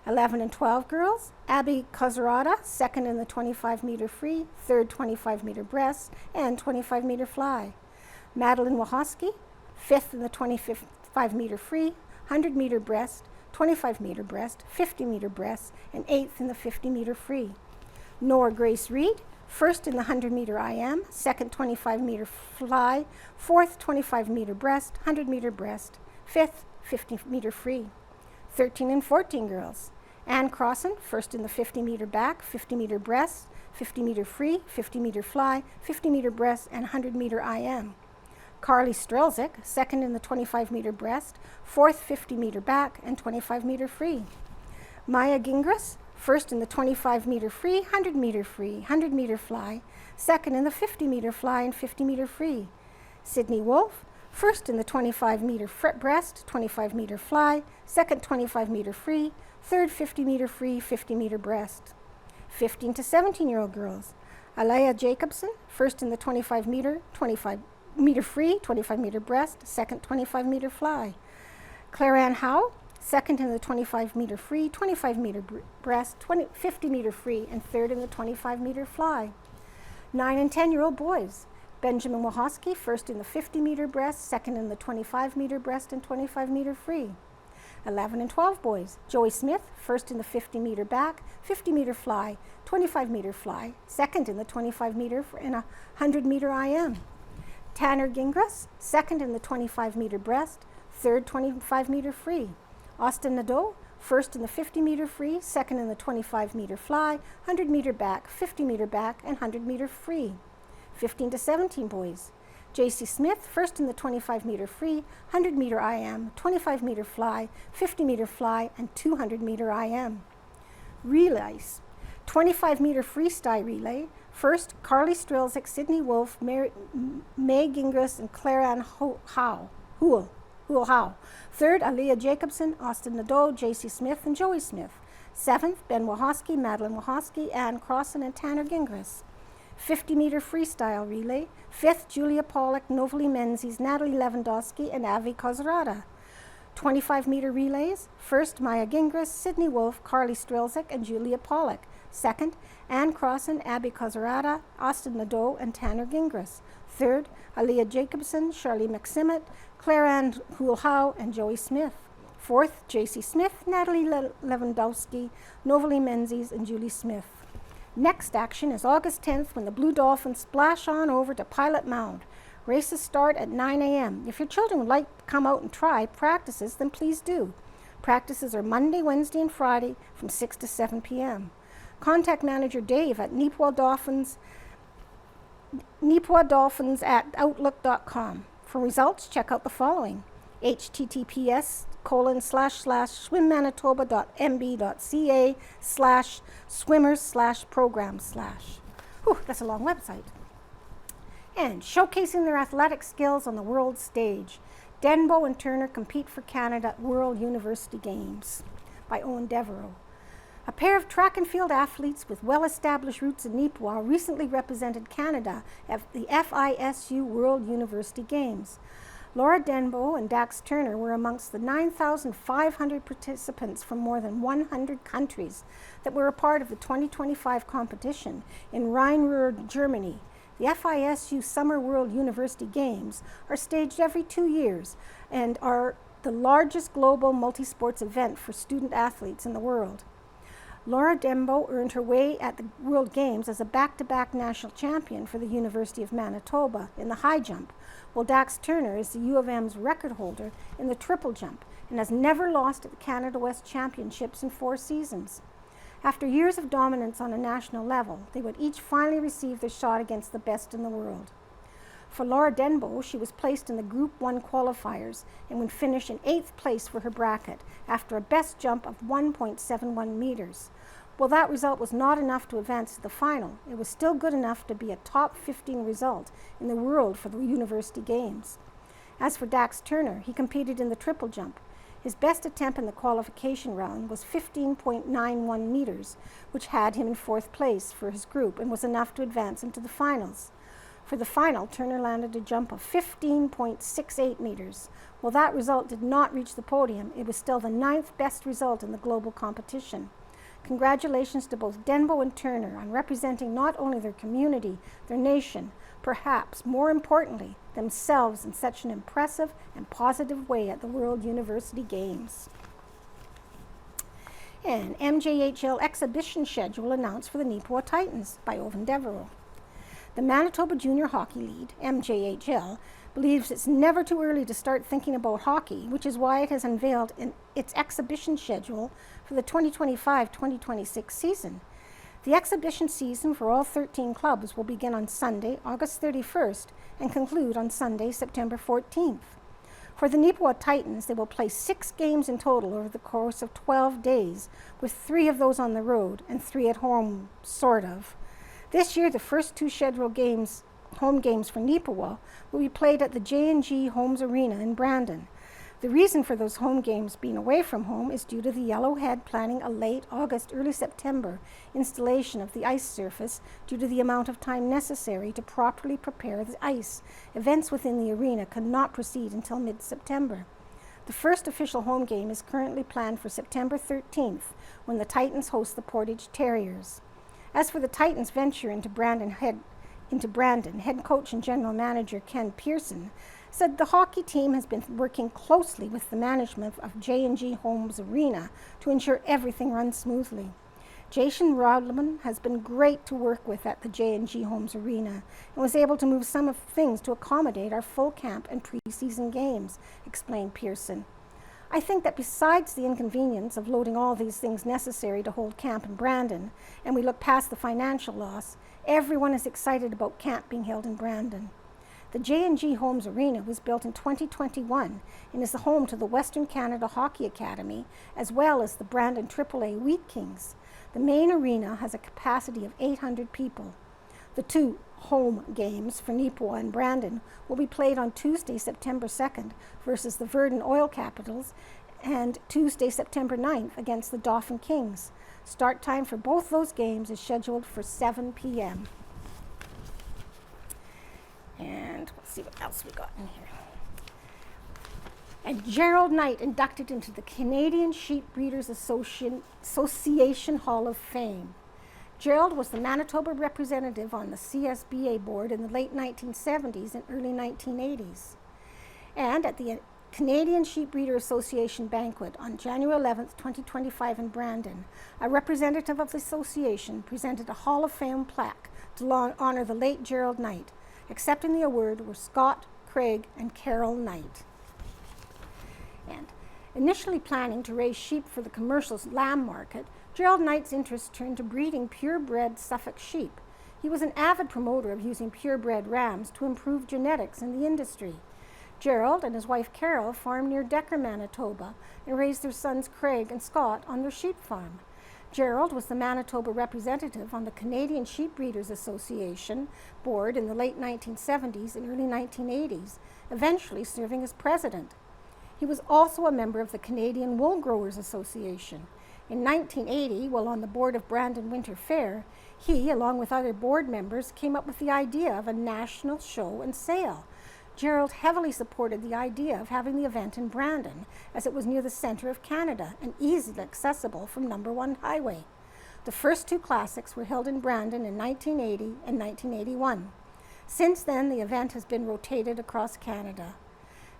11 and 12 girls, Abby Kozarada, 2nd in the 25-meter free, 3rd 25-meter breast, and 25-meter fly. Madeline Wahoski, 5th in the 25-meter free, 100-meter breast, 25-meter breast, 50-meter breast, and 8th in the 50-meter free. Nora Grace Reed, 1st in the 100-meter IM, 2nd 25-meter fly, 4th 25-meter breast, 100-meter breast, 5th 50-meter free. 13 and 14 girls. Ann Crossan, 1st in the 50-meter back, 50-meter breast, 50-meter free, 50-meter fly, 50-meter breast, and 100-meter IM. Carly Strelzik, 2nd in the 25-meter breast, 4th 50-meter back, and 25-meter free. Maya Gingras, 1st in the 25-meter free, 100-meter free, 100-meter fly, 2nd in the 50-meter fly and 50-meter free. Sydney Wolf, 1st in the 25-meter breast, 25-meter fly, 2nd 25-meter free, 3rd 50-meter free, 50-meter breast. 15 to 17-year-old girls. Alaya Jacobson, 1st in the 25-meter free, 25-meter breast, 2nd 25-meter fly. Claire Ann Howe, 2nd in the 25-meter free, 25-meter breast, 50-meter free, and 3rd in the 25-meter fly. 9 and 10-year-old boys. Benjamin Wahoski, 1st in the 50-meter breast, 2nd in the 25-meter breast, and 25-meter free. 11 and 12 boys. Joey Smith, 1st in the 50-meter back, 50-meter fly, 25-meter fly, 2nd in the 25-meter and a 100-meter IM. Tanner Gingras, 2nd in the 25-meter breast, 3rd 25-meter free. Austin Nadeau, 1st in the 50-meter free, 2nd in the 25-meter fly, 100-meter back, 50-meter back, and 100-meter free. 15 to 17 boys. J.C. Smith, 1st in the 25-meter free, 100-meter IM, 25-meter fly, 50-meter fly, and 200-meter IM. Relays. 25-meter freestyle relay. 1st, Carly Strelzik, Sydney Wolf, May Gingras, and Claire Ann Houle. 3rd, Aliyah Jacobson, Austin Nadeau, J.C. Smith, and Joey Smith. 7th, Ben Wahoski, Madeline Wahoski, Ann Crossan, and Tanner Gingras. 50-meter freestyle relay. 5th, Julia Pollock, Novalee Menzies, Natalie Lewandowski, and Avi Kozarada. 25-meter relays. 1st, Maya Gingras, Sydney Wolf, Carly Strelzik, and Julia Pollock. 2nd, Ann Crossan, Abby Kozarada, Austin Nadeau, and Tanner Gingras. 3rd, Aliyah Jacobson, Charlie McSimmet, Claire Ann Houle, and Joey Smith. 4th, J.C. Smith, Natalie Lewandowski, Novalee Menzies, and Julie Smith. Next action is August 10th when the Blue Dolphins splash on over to Pilot Mound. Races start at 9 a.m. If your children would like to come out and try practices, then please do. Practices are Monday, Wednesday, and Friday from 6 to 7 p.m. Contact Manager Dave at Neepawa Dolphins at outlook.com. For results, check out the following: https://swimmanitoba.mb.ca/swimmers/program/. That's a long website. And showcasing their athletic skills on the world stage. Denbo and Turner compete for Canada at World University Games by Owen Devereaux. A pair of track and field athletes with well-established roots in Neepawa recently represented Canada at the FISU World University Games. Laura Denbo and Dax Turner were amongst the 9,500 participants from more than 100 countries that were a part of the 2025 competition in Rhein-Ruhr, Germany. The FISU Summer World University Games are staged every 2 years and are the largest global multi-sports event for student athletes in the world. Laura Dembo earned her way at the World Games as a back-to-back national champion for the University of Manitoba in the high jump, while Dax Turner is the U of M's record holder in the triple jump and has never lost at the Canada West Championships in 4 seasons. After years of dominance on a national level, they would each finally receive their shot against the best in the world. For Laura Denbo, she was placed in the Group 1 qualifiers and would finish in 8th place for her bracket after a best jump of 1.71 meters. While that result was not enough to advance to the final, it was still good enough to be a top 15 result in the world for the University Games. As for Dax Turner, he competed in the triple jump. His best attempt in the qualification round was 15.91 meters, which had him in 4th place for his group and was enough to advance into the finals. For the final, Turner landed a jump of 15.68 meters. While that result did not reach the podium, it was still the 9th best result in the global competition. Congratulations to both Denbo and Turner on representing not only their community, their nation, perhaps more importantly, themselves in such an impressive and positive way at the World University Games. And MJHL exhibition schedule announced for the Neepawa Titans by Owen Devereaux. The Manitoba Junior Hockey League, MJHL, believes it's never too early to start thinking about hockey, which is why it has unveiled its exhibition schedule for the 2025-2026 season. The exhibition season for all 13 clubs will begin on Sunday, August 31st, and conclude on Sunday, September 14th. For the Neepawa Titans, they will play 6 games in total over the course of 12 days, with 3 of those on the road and 3 at home, sort of. This year, the first 2 scheduled games, home games for Neepawa, will be played at the J&G Homes Arena in Brandon. The reason for those home games being away from home is due to the Yellowhead planning a late August, early September installation of the ice surface due to the amount of time necessary to properly prepare the ice. Events within the arena could not proceed until mid-September. The first official home game is currently planned for September 13th, when the Titans host the Portage Terriers. As for the Titans' venture into Brandon, head coach and general manager Ken Pearson said the hockey team has been working closely with the management of J&G Homes Arena to ensure everything runs smoothly. Jason Rodman has been great to work with at the J&G Homes Arena and was able to move some of things to accommodate our full camp and preseason games, explained Pearson. I think that besides the inconvenience of loading all these things necessary to hold camp in Brandon, and we look past the financial loss, everyone is excited about camp being held in Brandon. The J&G Homes Arena was built in 2021 and is the home to the Western Canada Hockey Academy, as well as the Brandon AAA Wheat Kings. The main arena has a capacity of 800 people. The 2 home games for Neepawa and Brandon will be played on Tuesday, September 2nd versus the Verdun Oil Capitals and Tuesday, September 9th against the Dauphin Kings. Start time for both those games is scheduled for 7 p.m. And let's see what else we got in here. And Gerald Knight inducted into the Canadian Sheep Breeders Association Hall of Fame. Gerald was the Manitoba representative on the CSBA board in the late 1970s and early 1980s. And at the Canadian Sheep Breeder Association banquet on January 11th, 2025 in Brandon, a representative of the association presented a Hall of Fame plaque to honor the late Gerald Knight. Accepting the award were Scott, Craig, and Carol Knight. And initially planning to raise sheep for the commercial lamb market, Gerald Knight's interest turned to breeding purebred Suffolk sheep. He was an avid promoter of using purebred rams to improve genetics in the industry. Gerald and his wife Carol farmed near Decker, Manitoba, and raised their sons Craig and Scott on their sheep farm. Gerald was the Manitoba representative on the Canadian Sheep Breeders Association board in the late 1970s and early 1980s, eventually serving as president. He was also a member of the Canadian Wool Growers Association. In 1980, while on the board of Brandon Winter Fair, he, along with other board members, came up with the idea of a national show and sale. Gerald heavily supported the idea of having the event in Brandon, as it was near the center of Canada and easily accessible from No. 1 Highway. The first 2 classics were held in Brandon in 1980 and 1981. Since then, the event has been rotated across Canada.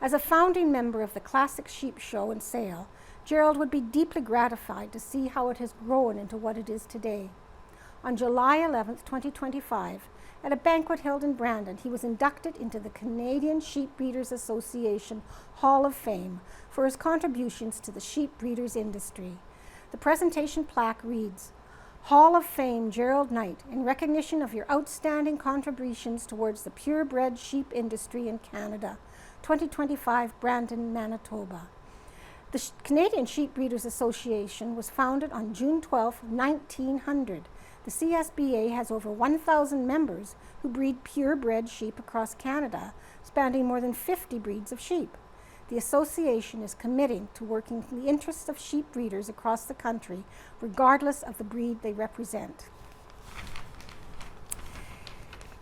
As a founding member of the Classic Sheep Show and Sale, Gerald would be deeply gratified to see how it has grown into what it is today. On July 11, 2025, at a banquet held in Brandon, he was inducted into the Canadian Sheep Breeders Association Hall of Fame for his contributions to the sheep breeders industry. The presentation plaque reads, "Hall of Fame Gerald Knight, in recognition of your outstanding contributions towards the purebred sheep industry in Canada, 2025, Brandon, Manitoba." The Canadian Sheep Breeders Association was founded on June 12, 1900. The CSBA has over 1,000 members who breed purebred sheep across Canada, spanning more than 50 breeds of sheep. The association is committing to working in the interests of sheep breeders across the country, regardless of the breed they represent.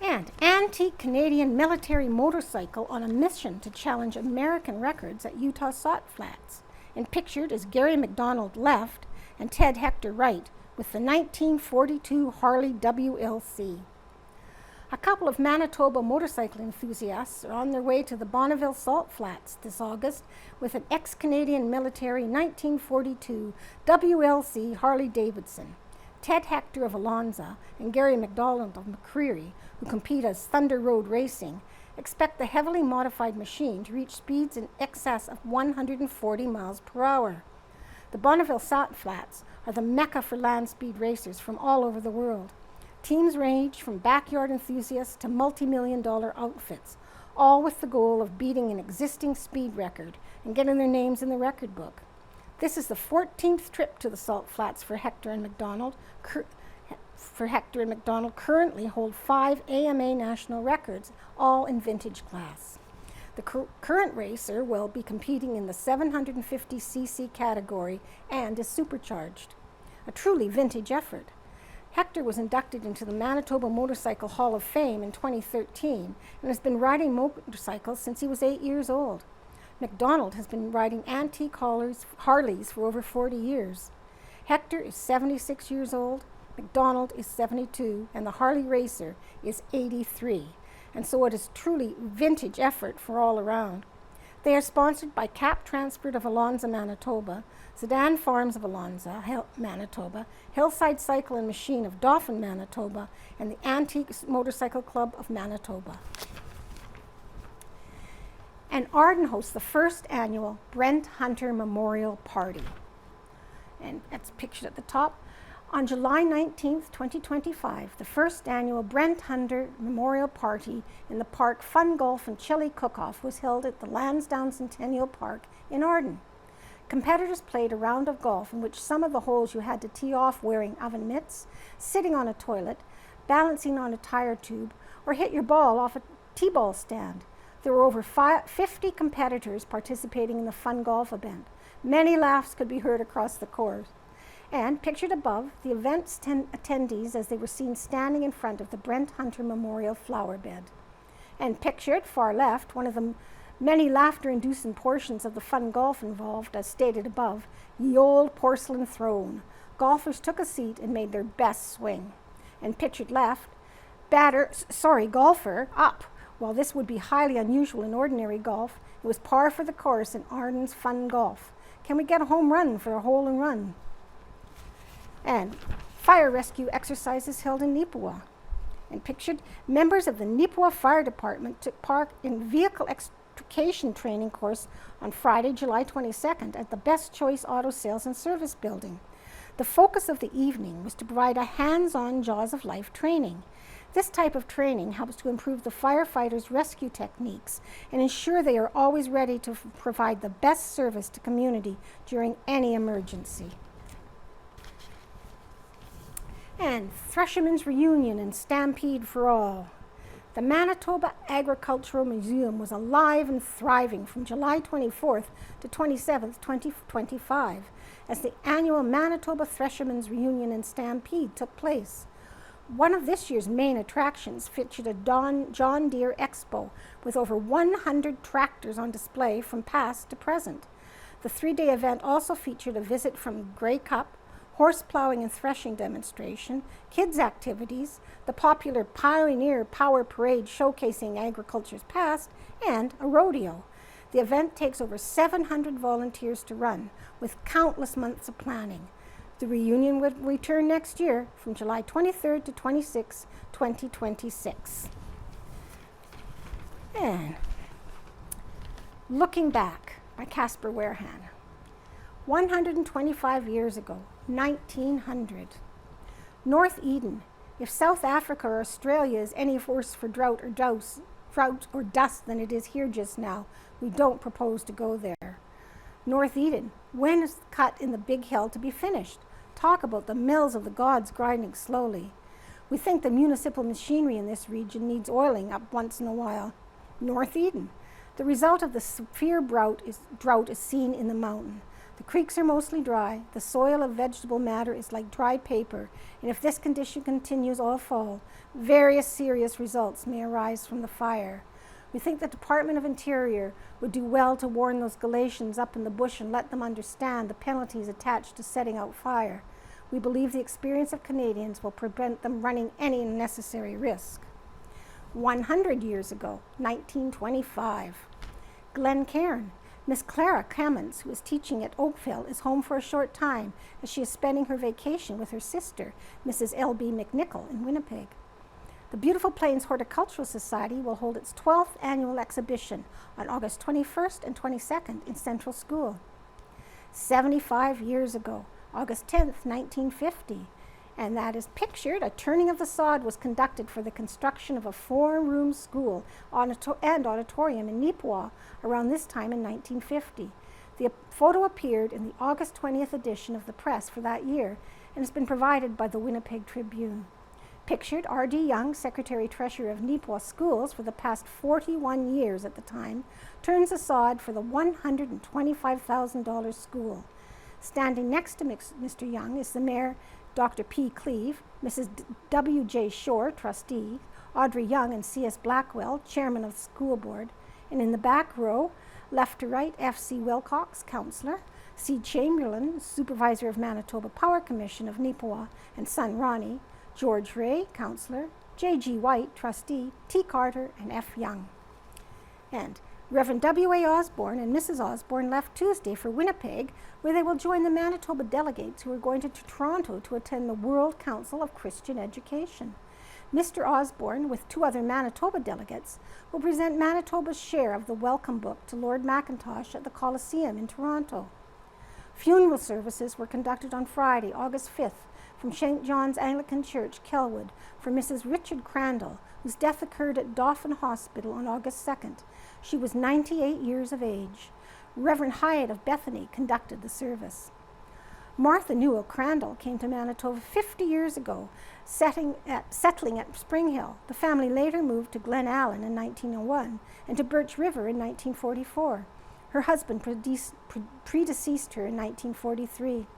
And antique Canadian military motorcycle on a mission to challenge American records at Utah Salt Flats. And pictured is Gary McDonald left and Ted Hector right, with the 1942 Harley WLC. A couple of Manitoba motorcycle enthusiasts are on their way to the Bonneville Salt Flats this August with an ex-Canadian military 1942 WLC Harley Davidson. Ted Hector of Alonza and Gary McDonald of McCreary, who compete as Thunder Road Racing, expect the heavily modified machine to reach speeds in excess of 140 miles per hour. The Bonneville Salt Flats are the mecca for land speed racers from all over the world. Teams range from backyard enthusiasts to multi-million-dollar outfits, all with the goal of beating an existing speed record and getting their names in the record book. This is the 14th trip to the Salt Flats for Hector and McDonald. Hector and McDonald currently hold 5 AMA national records, all in vintage class. The current racer will be competing in the 750cc category and is supercharged. A truly vintage effort. Hector was inducted into the Manitoba Motorcycle Hall of Fame in 2013 and has been riding motorcycles since he was 8 years old. McDonald has been riding antique Harleys for over 40 years. Hector is 76 years old, McDonald is 72, and the Harley racer is 83. And so it is truly vintage effort for all around. They are sponsored by Cap Transport of Alonza, Manitoba, Sedan Farms of Alonza, Manitoba, Hillside Cycle and Machine of Dauphin, Manitoba, and the Antique Motorcycle Club of Manitoba. And Arden hosts the first annual Brent Hunter Memorial Party. And that's pictured at the top. On July 19, 2025, the first annual Brent Hunter Memorial Party in the park Fun Golf and Chili Cook-Off was held at the Lansdowne Centennial Park in Arden. Competitors played a round of golf in which some of the holes you had to tee off wearing oven mitts, sitting on a toilet, balancing on a tire tube, or hit your ball off a tee-ball stand. There were over 50 competitors participating in the Fun Golf event. Many laughs could be heard across the course. And pictured above, the event's attendees as they were seen standing in front of the Brent Hunter Memorial flower bed. And pictured, far left, one of the many laughter-inducing portions of the Fun Golf involved, as stated above, ye old porcelain throne. Golfers took a seat and made their best swing. And pictured left, golfer up. While this would be highly unusual in ordinary golf, it was par for the course in Arden's Fun Golf. Can we get a home run for a hole and run? And fire rescue exercises held in Neepawa. And pictured, members of the Neepawa Fire Department took part in vehicle extrication training course on Friday, July 22nd at the Best Choice Auto Sales and Service Building. The focus of the evening was to provide a hands-on Jaws of Life training. This type of training helps to improve the firefighters' rescue techniques and ensure they are always ready to provide the best service to community during any emergency. And Threshermen's Reunion and Stampede for All. The Manitoba Agricultural Museum was alive and thriving from July 24th to 27th, 2025, as the annual Manitoba Threshermen's Reunion and Stampede took place. One of this year's main attractions featured a John Deere Expo with over 100 tractors on display from past to present. The 3-day event also featured a visit from Grey Cup, horse plowing and threshing demonstration, kids' activities, the popular Pioneer Power Parade showcasing agriculture's past, and a rodeo. The event takes over 700 volunteers to run, with countless months of planning. The reunion will return next year from July 23rd to 26, 2026. And Looking Back by Caspar Werhan. 125 years ago, 1900. North Eden. If South Africa or Australia is any worse for drought or dust than it is here just now, we don't propose to go there. North Eden. When is the cut in the big hill to be finished? Talk about the mills of the gods grinding slowly. We think the municipal machinery in this region needs oiling up once in a while. North Eden. The result of the severe drought is seen in the mountain. The creeks are mostly dry. The soil of vegetable matter is like dry paper, and if this condition continues all fall, various serious results may arise from the fire. We think the Department of Interior would do well to warn those Galatians up in the bush and let them understand the penalties attached to setting out fire. We believe the experience of Canadians will prevent them running any unnecessary risk. 100 years ago, 1925. Glencairn. Miss Clara Clements, who is teaching at Oakville, is home for a short time as she is spending her vacation with her sister, Mrs. L.B. McNichol, in Winnipeg. The Beautiful Plains Horticultural Society will hold its 12th annual exhibition on August 21st and 22nd in Central School. 75 years ago, August 10th, 1950, and that is pictured, a turning of the sod was conducted for the construction of a 4-room school and auditorium in Neepawa around this time in 1950. The photo appeared in the August 20th edition of the press for that year and has been provided by the Winnipeg Tribune. Pictured, R.D. Young, Secretary-Treasurer of Neepawa Schools for the past 41 years at the time, turns the sod for the $125,000 school. Standing next to Mr. Young is the Mayor, Dr. P. Cleve, Mrs. W.J. Shore, Trustee, Audrey Young and C.S. Blackwell, Chairman of the School Board, and in the back row, left to right, F.C. Wilcox, Councillor, C. Chamberlain, Supervisor of Manitoba Power Commission of Neepawa, and son Ronnie, George Ray, Councillor, J.G. White, Trustee, T. Carter, and F. Young. And Reverend W.A. Osborne and Mrs. Osborne left Tuesday for Winnipeg, where they will join the Manitoba delegates who are going to Toronto to attend the World Council of Christian Education. Mr. Osborne, with 2 other Manitoba delegates, will present Manitoba's share of the welcome book to Lord Mackintosh at the Coliseum in Toronto. Funeral services were conducted on Friday, August 5th, from St. John's Anglican Church, Kelwood, for Mrs. Richard Crandall, whose death occurred at Dauphin Hospital on August 2nd. She was 98 years of age. Reverend Hyatt of Bethany conducted the service. Martha Newell Crandall came to Manitoba 50 years ago, settling at Spring Hill. The family later moved to Glen Allen in 1901 and to Birch River in 1944. Her husband predeceased her in 1943.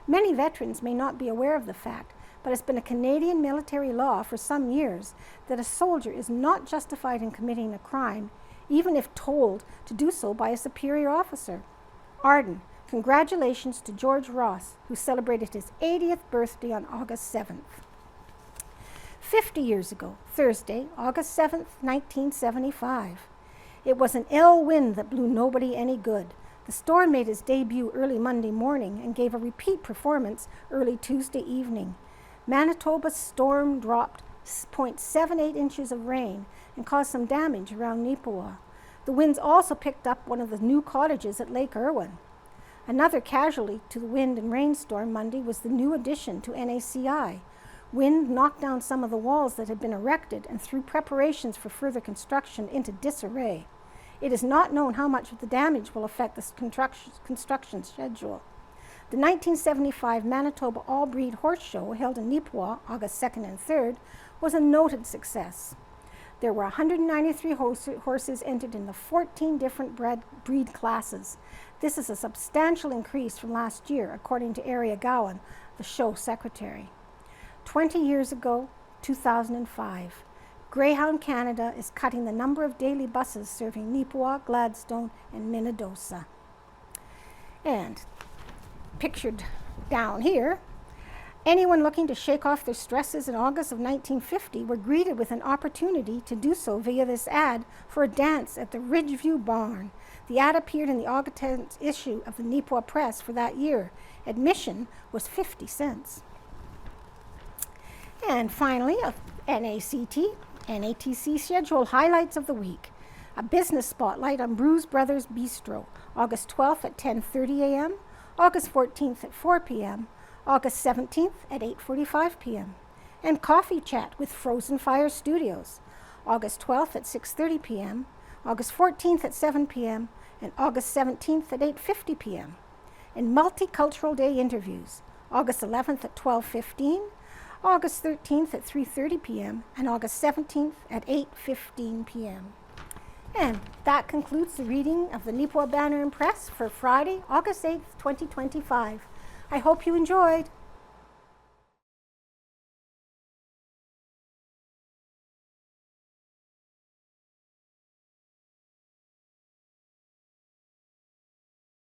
Many veterans may not be aware of the fact, but it's been a Canadian military law for some years that a soldier is not justified in committing a crime, even if told to do so by a superior officer. Arden, congratulations to George Ross, who celebrated his 80th birthday on August 7th. 50 years ago, Thursday, August 7th, 1975. It was an ill wind that blew nobody any good. The storm made its debut early Monday morning and gave a repeat performance early Tuesday evening. Manitoba's storm dropped 0.78 inches of rain and caused some damage around Neepawa. The winds also picked up one of the new cottages at Lake Irwin. Another casualty to the wind and rainstorm Monday was the new addition to NACI. Wind knocked down some of the walls that had been erected and threw preparations for further construction into disarray. It is not known how much of the damage will affect the construction schedule. The 1975 Manitoba All-Breed Horse Show, held in Neepawa August 2nd and 3rd, was a noted success. There were 193 horses entered in the 14 different breed classes. This is a substantial increase from last year, according to Aria Gowan, the show secretary. 20 years ago, 2005, Greyhound Canada is cutting the number of daily buses serving Neepawa, Gladstone, and Minnedosa. And pictured down here, anyone looking to shake off their stresses in August of 1950 were greeted with an opportunity to do so via this ad for a dance at the Ridgeview Barn. The ad appeared in the August 10th issue of the Neepawa Press for that year. Admission was 50 cents. And finally, a NATC schedule highlights of the week. A business spotlight on Brews Brothers Bistro, August 12th at 10:30 a.m., August 14th at 4 p.m., August 17th at 8:45 p.m. And coffee chat with Frozen Fire Studios, August 12th at 6:30 p.m., August 14th at 7 p.m., and August 17th at 8:50 p.m. And Multicultural Day interviews, August 11th at 12:15, August 13th at 3:30 p.m., and August 17th at 8:15 p.m. And that concludes the reading of the Neepawa Banner and Press for Friday, August 8th, 2025. I hope you enjoyed.